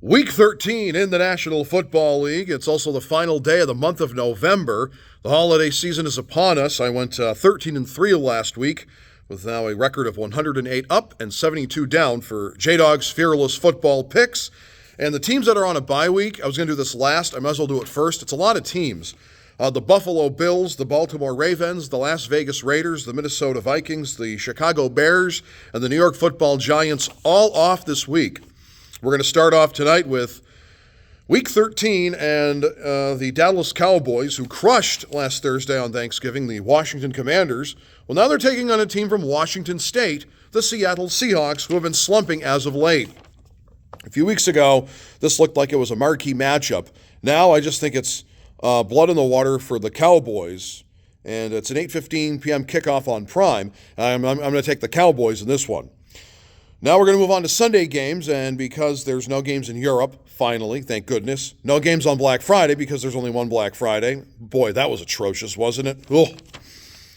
Week 13 in the National Football League. It's also the final day of the month of November. The holiday season is upon us. I went 13-3 last week with now a record of 108 up and 72 down for Dawg's Fearless Football Picks. And the teams that are on a bye week, I was going to do this last. I might as well do it first. It's a lot of teams. The Buffalo Bills, the Baltimore Ravens, the Las Vegas Raiders, the Minnesota Vikings, the Chicago Bears, and the New York Football Giants all off this week. We're going to start off tonight with Week 13 and the Dallas Cowboys, who crushed last Thursday on Thanksgiving the Washington Commanders. Well, now they're taking on a team from Washington State, the Seattle Seahawks, who have been slumping as of late. A few weeks ago, this looked like it was a marquee matchup. Now I just think it's blood in the water for the Cowboys, and it's an 8:15 p.m. kickoff on Prime. I'm going to take the Cowboys in this one. Now we're going to move on to Sunday games, and because there's no games in Europe, finally, thank goodness, no games on Black Friday because there's only one Black Friday. Boy, that was atrocious, wasn't it? Ugh.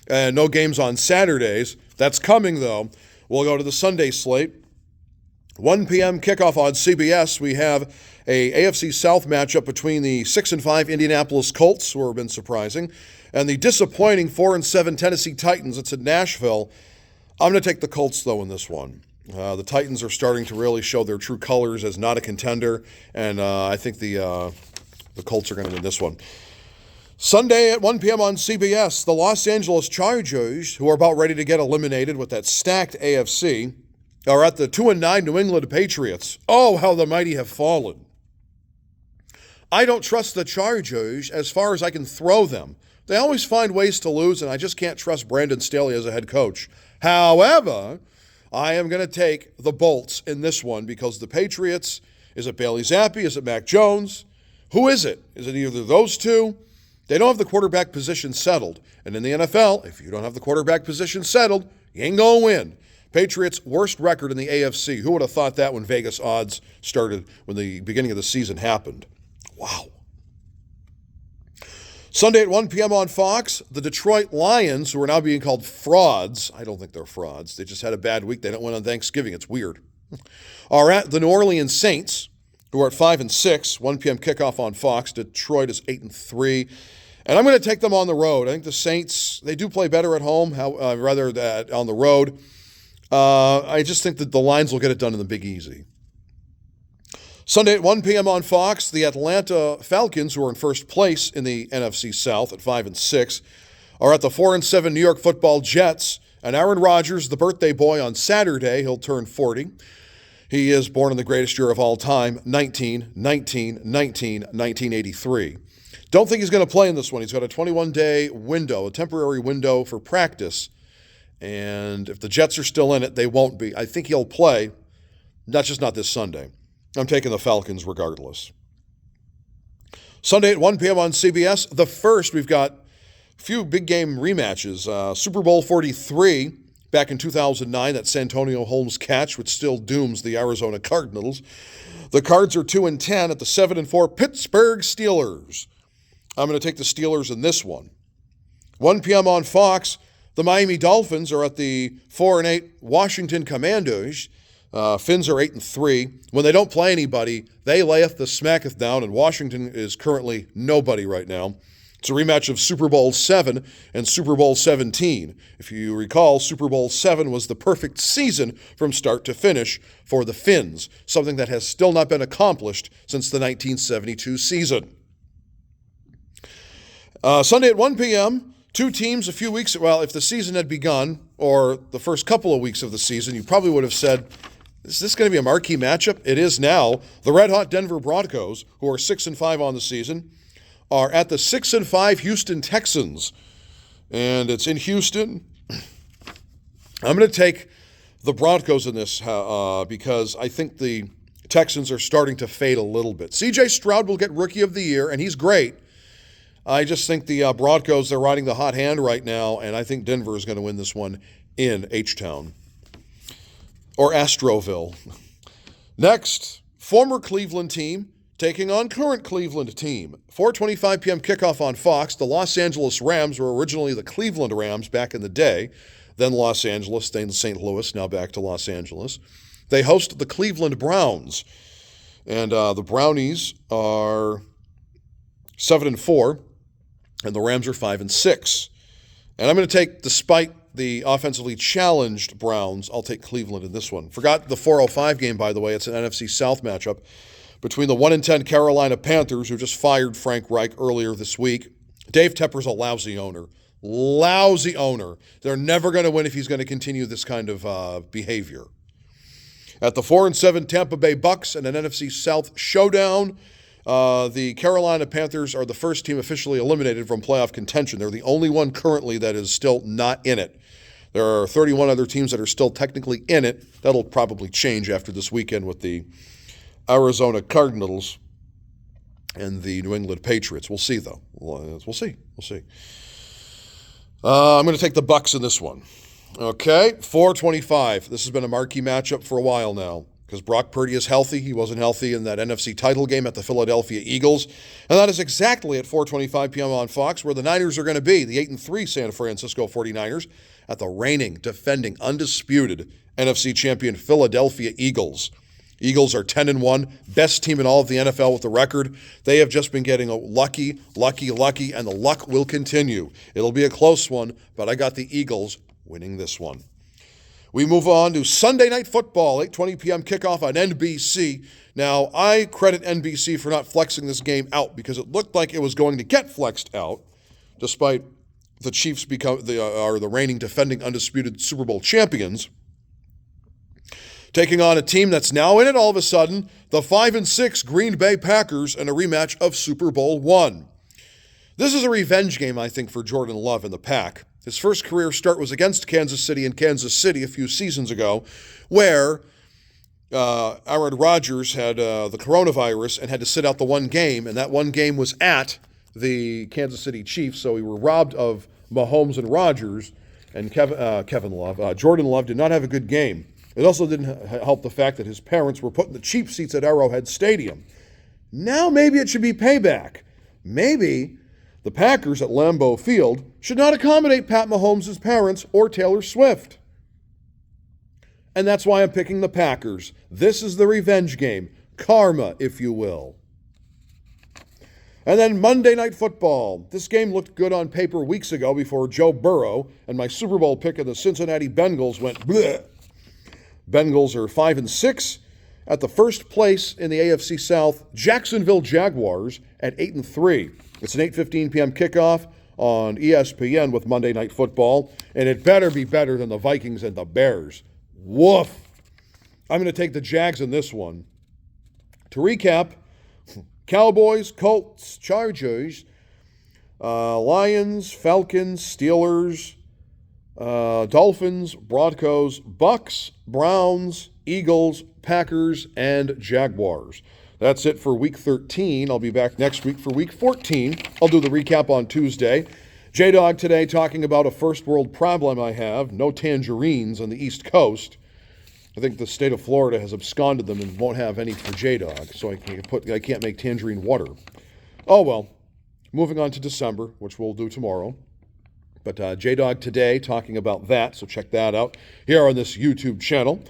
And no games on Saturdays. That's coming, though. We'll go to the Sunday slate. 1 p.m. kickoff on CBS. We have a AFC South matchup between the 6-5 Indianapolis Colts, who have been surprising, and the disappointing 4-7 Tennessee Titans. It's in Nashville. I'm going to take the Colts, though, in this one. The Titans are starting to really show their true colors as not a contender, and I think the Colts are going to win this one. Sunday at 1 p.m. on CBS, the Los Angeles Chargers, who are about ready to get eliminated with that stacked AFC, are at the 2-9 New England Patriots. Oh, how the mighty have fallen. I don't trust the Chargers as far as I can throw them. They always find ways to lose, and I just can't trust Brandon Staley as a head coach. However, I am going to take the Bolts in this one because the Patriots, is it Bailey Zappi? Is it Mac Jones? Who is it? Is it either those two? They don't have the quarterback position settled. And in the NFL, if you don't have the quarterback position settled, you ain't going to win. Patriots' worst record in the AFC. Who would have thought that when Vegas odds started, when the beginning of the season happened? Wow. Sunday at 1 p.m. on Fox, the Detroit Lions, who are now being called frauds. I don't think they're frauds. They just had a bad week. They don't win on Thanksgiving. It's weird. Are at the New Orleans Saints, who are at 5-6. 1 p.m. kickoff on Fox. Detroit is 8-3. And I'm going to take them on the road. I think the Saints, they do play better at home, rather than on the road. I just think that the Lions will get it done in the Big Easy. Sunday at 1 p.m. on Fox, the Atlanta Falcons, who are in first place in the NFC South at 5-6, are at the 4-7 New York Football Jets. And Aaron Rodgers, the birthday boy, on Saturday, he'll turn 40. He is born in the greatest year of all time, 1983. Don't think he's going to play in this one. He's got a 21-day window, a temporary window for practice. And if the Jets are still in it, they won't be. I think he'll play, not this Sunday. I'm taking the Falcons regardless. Sunday at 1 p.m. on CBS. The first, we've got a few big game rematches. Super Bowl 43 back in 2009, that Santonio Holmes catch, which still dooms the Arizona Cardinals. The Cards are 2-10 at the 7-4 Pittsburgh Steelers. I'm going to take the Steelers in this one. 1 p.m. on Fox. The Miami Dolphins are at the 4-8 Washington Commanders. Finns are 8-3. When they don't play anybody, they layeth the smacketh down, and Washington is currently nobody right now. It's a rematch of Super Bowl 7 and Super Bowl 17. If you recall, Super Bowl 7 was the perfect season from start to finish for the Finns, something that has still not been accomplished since the 1972 season. Sunday at 1 p.m., two teams a few weeks, well, if the season had begun, or the first couple of weeks of the season, you probably would have said, is this going to be a marquee matchup? It is now. The red-hot Denver Broncos, who are 6-5 on the season, are at the 6-5 Houston Texans. And it's in Houston. I'm going to take the Broncos in this because I think the Texans are starting to fade a little bit. C.J. Stroud will get Rookie of the Year, and he's great. I just think the Broncos, they're riding the hot hand right now, and I think Denver is going to win this one in H-Town. Or Astroville. Next, former Cleveland team taking on current Cleveland team. 4:25 p.m. kickoff on Fox. The Los Angeles Rams were originally the Cleveland Rams back in the day. Then Los Angeles, then St. Louis, now back to Los Angeles. They host the Cleveland Browns. And the Brownies are 7-4, and the Rams are 5-6. And I'm going to take, despite the offensively challenged Browns, I'll take Cleveland in this one. Forgot the 4:05 game, by the way. It's an NFC South matchup between the 1-10 Carolina Panthers, who just fired Frank Reich earlier this week. Dave Tepper's a lousy owner. Lousy owner. They're never going to win if he's going to continue this kind of behavior. At the 4-7 Tampa Bay Bucks and an NFC South showdown, the Carolina Panthers are the first team officially eliminated from playoff contention. They're the only one currently that is still not in it. There are 31 other teams that are still technically in it. That'll probably change after this weekend with the Arizona Cardinals and the New England Patriots. We'll see, though. We'll see. I'm going to take the Bucks in this one. Okay, 4:25. This has been a marquee matchup for a while now because Brock Purdy is healthy. He wasn't healthy in that NFC title game at the Philadelphia Eagles. And that is exactly at 4:25 p.m. on Fox where the Niners are going to be, the 8-3 San Francisco 49ers, at the reigning, defending, undisputed NFC champion Philadelphia Eagles. Eagles are 10-1, best team in all of the NFL with the record. They have just been getting lucky, and the luck will continue. It'll be a close one, but I got the Eagles winning this one. We move on to Sunday Night Football, 8:20 p.m. kickoff on NBC. Now, I credit NBC for not flexing this game out because it looked like it was going to get flexed out, despite the Chiefs are the reigning, defending, undisputed Super Bowl champions, taking on a team that's now in it all of a sudden, the 5-6 Green Bay Packers, and a rematch of Super Bowl I. This is a revenge game, I think, for Jordan Love and the Pack. His first career start was against Kansas City in Kansas City a few seasons ago, where Aaron Rodgers had the coronavirus and had to sit out the one game, and that one game was at the Kansas City Chiefs, so we were robbed of Mahomes and Rodgers, and Jordan Love did not have a good game. It also didn't help the fact that his parents were put in the cheap seats at Arrowhead Stadium. Now maybe it should be payback. Maybe the Packers at Lambeau Field should not accommodate Pat Mahomes' parents or Taylor Swift. And that's why I'm picking the Packers. This is the revenge game. Karma, if you will. And then Monday Night Football. This game looked good on paper weeks ago before Joe Burrow and my Super Bowl pick of the Cincinnati Bengals went bleh. Bengals are 5-6 at the first place in the AFC South. Jacksonville Jaguars at 8-3. It's an 8:15 p.m. kickoff on ESPN with Monday Night Football, and it better be better than the Vikings and the Bears. Woof. I'm going to take the Jags in this one. To recap, Cowboys, Colts, Chargers, Lions, Falcons, Steelers, Dolphins, Broncos, Bucks, Browns, Eagles, Packers, and Jaguars. That's it for Week 13. I'll be back next week for Week 14. I'll do the recap on Tuesday. J-Dawg today talking about a first world problem I have. No tangerines on the East Coast. I think the state of Florida has absconded them and won't have any for J-Dawg, so I can't make tangerine water. Oh well. Moving on to December, which we'll do tomorrow. But J-Dawg today talking about that, so check that out here on this YouTube channel.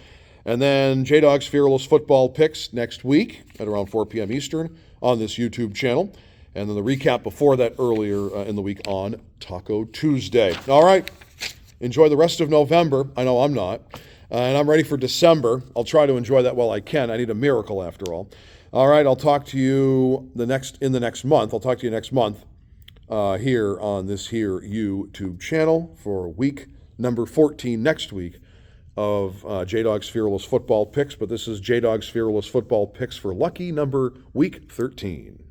And then J-Dawg's Fearless Football Picks next week at around 4 p.m. Eastern on this YouTube channel. And then the recap before that earlier in the week on Taco Tuesday. All right. Enjoy the rest of November. I know I'm not. And I'm ready for December. I'll try to enjoy that while I can. I need a miracle after all. All right. I'll talk to you in the next month. I'll talk to you next month here on this here YouTube channel for week number 14 next week of J-Dawg's Fearless Football Picks, but this is J-Dawg's Fearless Football Picks for lucky number week 13.